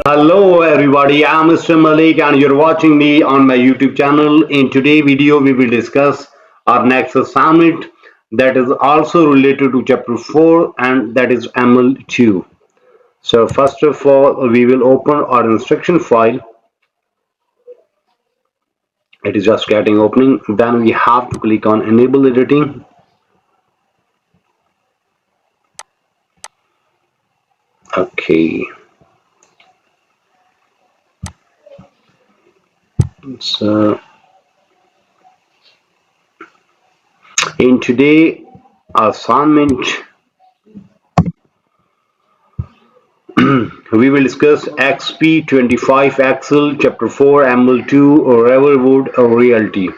Hello everybody, I'm Mr. Malik and you're watching me on my YouTube channel. In today's video, we will discuss our next assignment that is also related to chapter 4 and that is ML2. So first of all, we will open our instruction file. It is just getting opening. Then we have to click on enable editing. Okay. So in today assignment, we will discuss Exp25 Axle, Chapter 4, ML2, Riverwood Realty.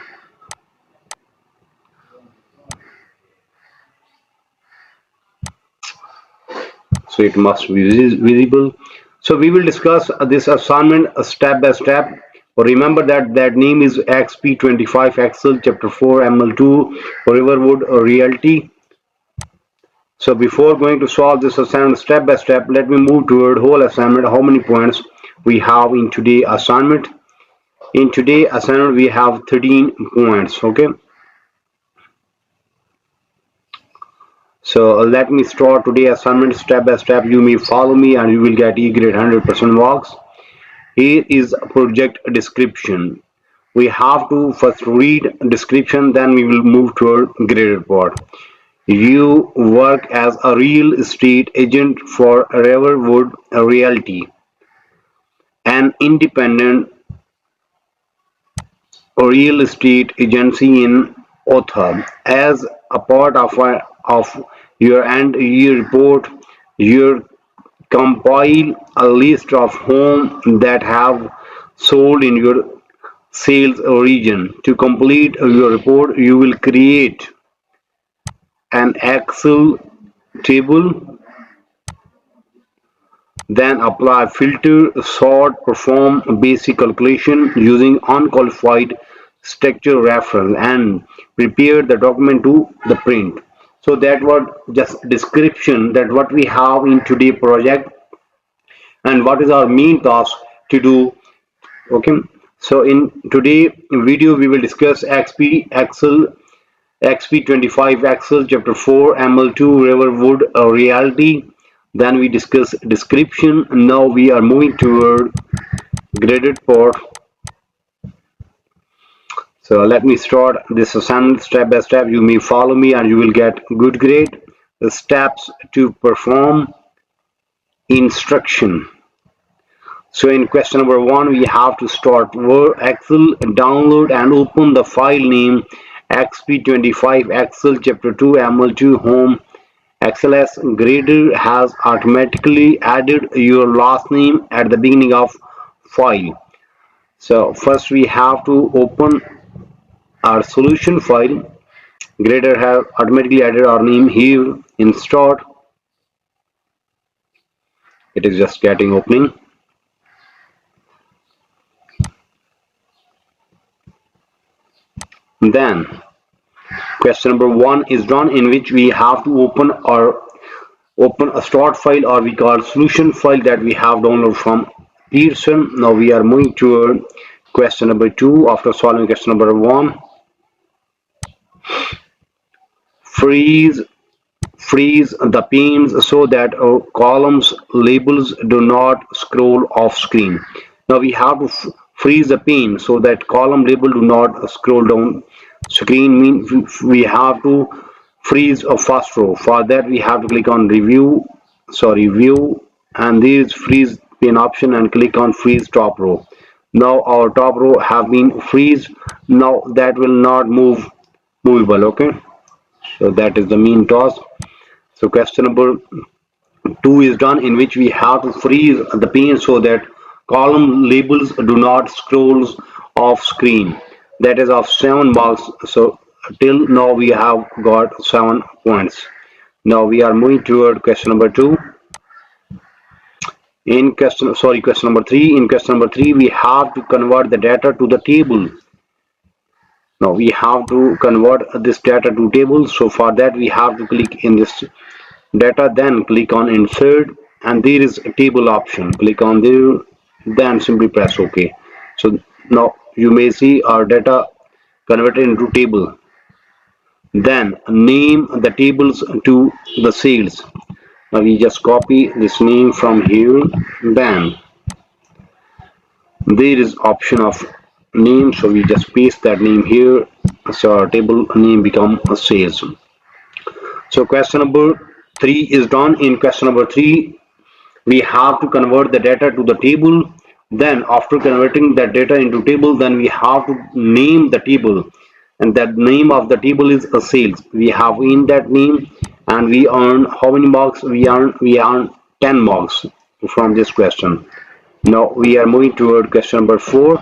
So it must be visible. So we will discuss this assignment step by step. Remember that name is Exp25 Axle, Chapter 4, ML2, Riverwood Realty. So before going to solve this assignment step by step, let me move toward whole assignment. How many points we have in today assignment? In today assignment we have 13 points. Okay, so let me start today assignment step by step. You may follow me and you will get E grade 100% marks. Here is project description. We have to first read description, then we will move toward grade report. You work as a real estate agent for Riverwood Realty, an independent real estate agency in Utah. As a part of your end year report, you compile a list of homes that have sold in your sales region. To complete your report, you will create an Excel table, then apply filter, sort, perform basic calculation using unqualified structure reference, and prepare the document to the print. So that was just description that what we have in today project and what is our main task to do. Okay, so in today video we will discuss XP25 Axle Chapter 4 ML2 Riverwood Reality. Then we discuss description. Now we are moving toward graded part. So let me start this assignment step by step. You may follow me and you will get good grade. The steps to perform instruction. So in question number 1, we have to start Word Excel, download and open the file name XP25 Excel Chapter 2 ML2 Home. XLS Grader has automatically added your last name at the beginning of file. So first we have to open our solution file. Grader has automatically added our name here in start. It is just getting opening. Then question number 1 is done, in which we have to open a start file, or we call solution file, that we have downloaded from Pearson. Now we are moving to question number 2. After solving question number 1, freeze the panes so that columns labels do not scroll off screen. Now we have to freeze the pane so that column label do not scroll down screen. Means we have to freeze a first row. For that we have to click on view, and there is freeze pane option, and click on freeze top row. Now our top row have been freeze. Now that will not movable. Okay, so that is the main task. So question number 2 is done, in which we have to freeze the pane so that column labels do not scroll off screen. That is of 7 marks. So till now we have got 7 points. Now we are moving toward question number 2. Question number 3. In question number 3, we have to convert the data to the table. Now we have to convert this data to table. So for that we have to click in this data, then click on insert, and there is a table option. Click on there, then simply press OK. So now you may see our data converted into table. Then name the tables to the sales. Now we just copy this name from here. Then there is option of name, so we just paste that name here. So our table name become a sales. So question number 3 is done. In question number 3, we have to convert the data to the table. Then after converting that data into table, then we have to name the table, and that name of the table is a sales. We have in that name, and we earn how many marks? We earn 10 marks from this question. Now we are moving toward question number 4.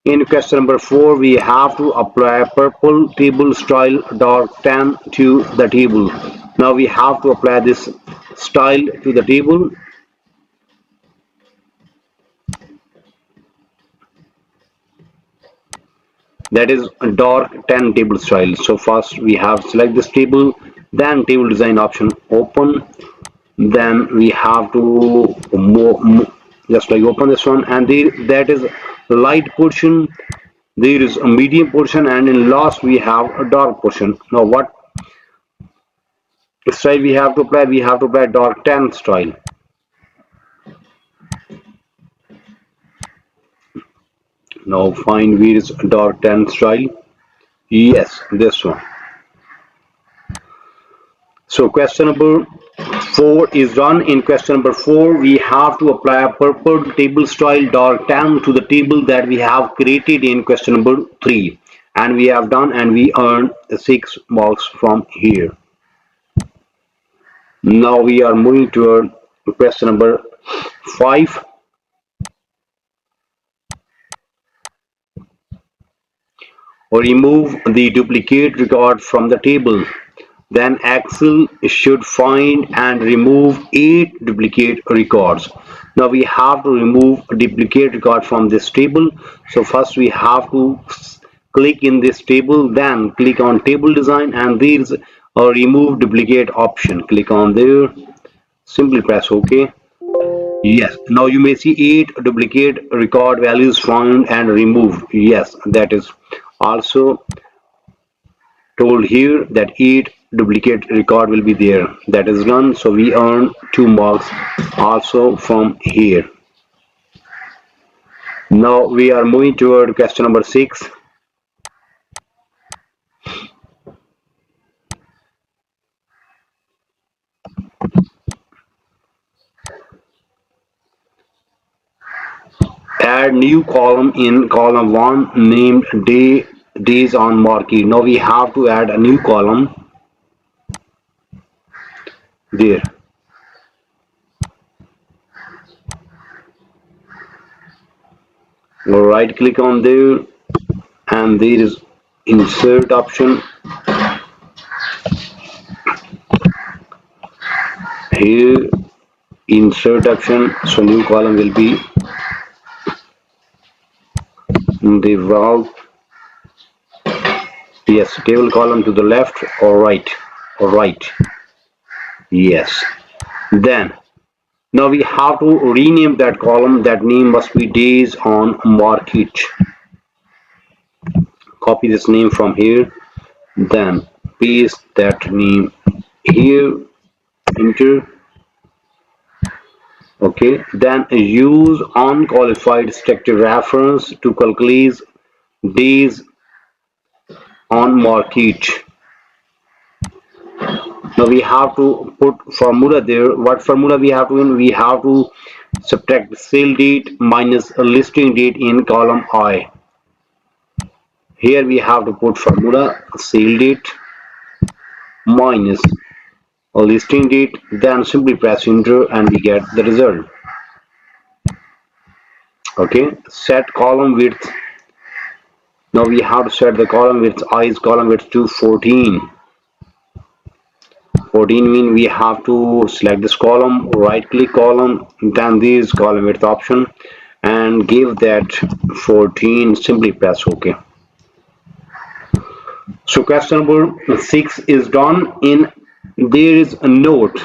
In question number 4, we have to apply purple table style dark tan to the table. Now we have to apply this style to the table. That is a dark tan table style. So first we have select this table, then table design option open. Then we have to just like open this one, and that is light portion. There is a medium portion, and in last we have a dark portion. Now what style we have to apply? We have to apply dark tan style. Now find where is dark tan style. Yes, this one. So question number 4 is done. In question number 4, we have to apply a purple table style dark tan to the table that we have created in question number 3, and we have done, and we earn 6 marks from here. Now we are moving toward question number 5. Remove the duplicate record from the table. Then Excel should find and remove 8 duplicate records. Now we have to remove a duplicate record from this table. So first we have to click in this table, then click on table design, and there's a remove duplicate option. Click on there, simply press OK. Yes, now you may see 8 duplicate record values found and removed. Yes, that is also told here that 8 duplicate record will be there. That is done, so we earn 2 marks also from here. Now we are moving toward question number 6. Add new column in column 1 named days on market. Now we have to add a new column there. Right click on there, and there is insert option. Here insert option, so new column will be the row. Yes, table column to the left or right, or right. Yes. Then now we have to rename that column. That name must be days on market. Copy this name from here, then paste that name here, enter. Okay, then use unqualified structure reference to calculate days on market. Now we have to put formula there. What formula we have to in? We have to subtract sale date minus a listing date in column I. Here we have to put formula sale date minus a listing date, then simply press enter and we get the result. Okay, set column width. Now we have to set the column width, I is column width to 14. 14 mean we have to select this column, right click column, then this column width option, and give that 14, simply press OK. So question number 6 is done. In there is a note.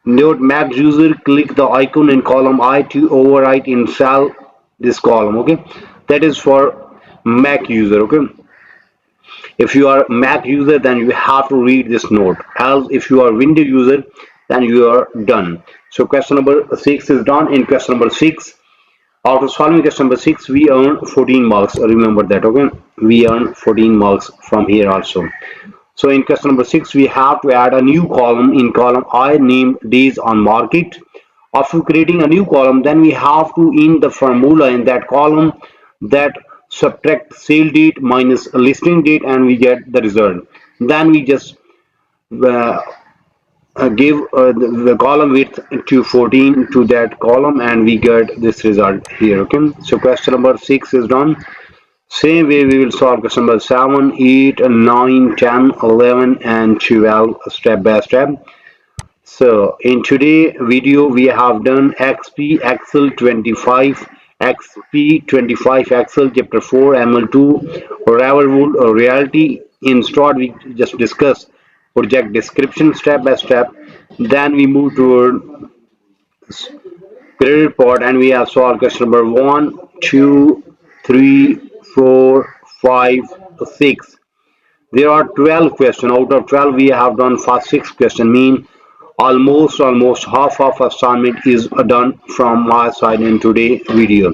Note Mac user click the icon in column I to overwrite in cell this column. Okay, that is for Mac user. Okay, if you are Mac user, then you have to read this note. Else, if you are Windows user, then you are done. So question number 6 is done. In question number 6, after solving question number 6, we earn 14 marks. Remember that. Okay, we earn 14 marks from here also. So in question number 6, we have to add a new column in column I named days on market. After creating a new column, then we have to in the formula in that column that subtract sale date minus listing date and we get the result. Then we just uh, give the column width to 14 to that column and we get this result here. Okay, so question number 6 is done. Same way we will solve question number 7, 8, 9, 10, 11 and 12 step by step. So in today's video we have done XP Excel 25, XP 25 Excel chapter 4 ML2 Riverwood Realty. In short we just discuss project description step by step. Then we move toward credit report and we have solved question number 1, 2, 3, 4, 5, 6. There are 12 questions. Out of 12, we have done first 6 questions. Mean almost half of assignment is done from my side in today's video.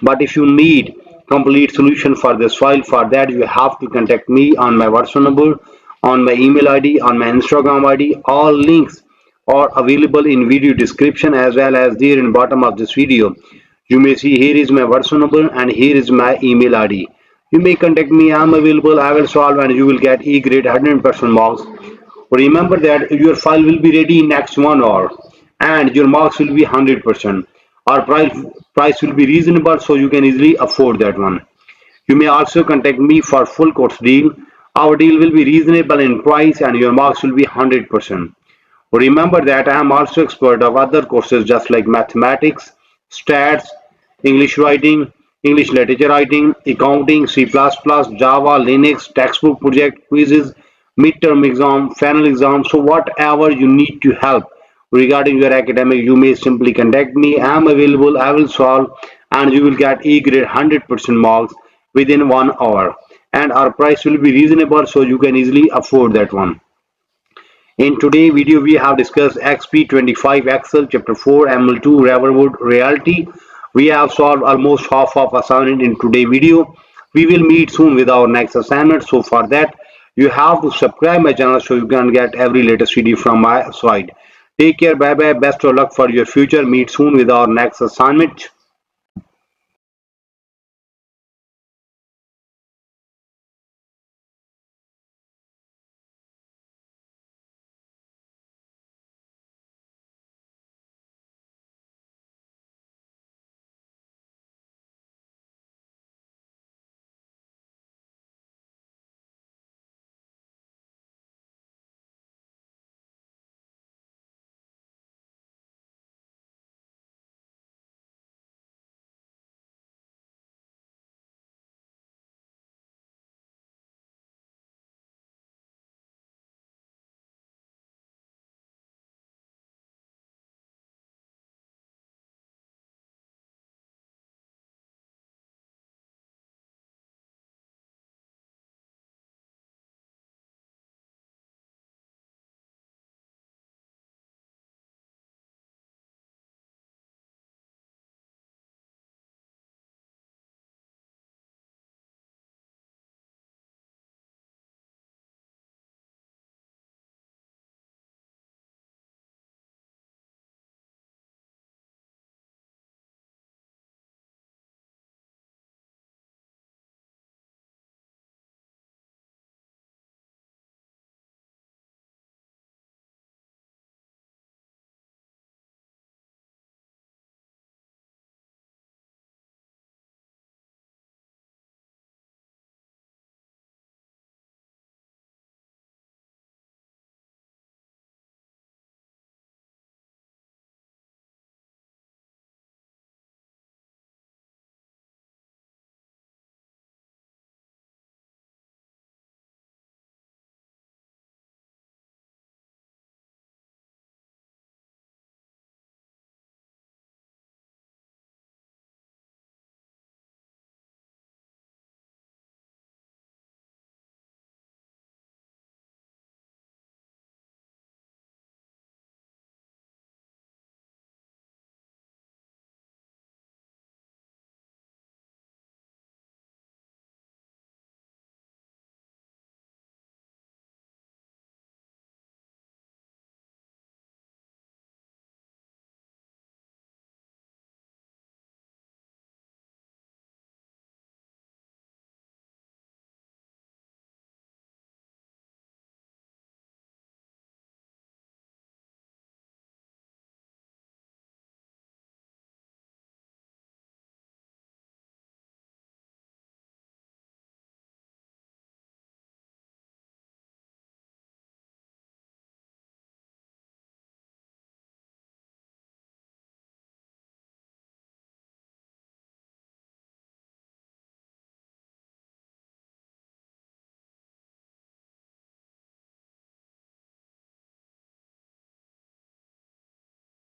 But if you need complete solution for this file, for that you have to contact me on my WhatsApp number, on my email ID, on my Instagram ID. All links are available in video description as well as there in bottom of this video. You may see here is my WhatsApp number and here is my email ID. You may contact me. I am available. I will solve and you will get E grade 100% marks. Remember that your file will be ready in next 1 hour and your marks will be 100%. Our price will be reasonable so you can easily afford that one. You may also contact me for full course deal. Our deal will be reasonable in price and your marks will be 100%. Remember that I am also expert of other courses just like mathematics, stats, English writing, English literature writing, accounting, C++, Java, Linux, textbook project, quizzes, midterm exam, final exam. So whatever you need to help regarding your academic, you may simply contact me. I am available. I will solve and you will get E grade 100% marks within 1 hour. And our price will be reasonable so you can easily afford that one. In today's video, we have discussed XP25 Excel Chapter 4 ML2 Riverwood Realty. We have solved almost half of assignment in today's video. We will meet soon with our next assignment. So for that, you have to subscribe my channel so you can get every latest video from my side. Take care. Bye bye. Best of luck for your future. Meet soon with our next assignment.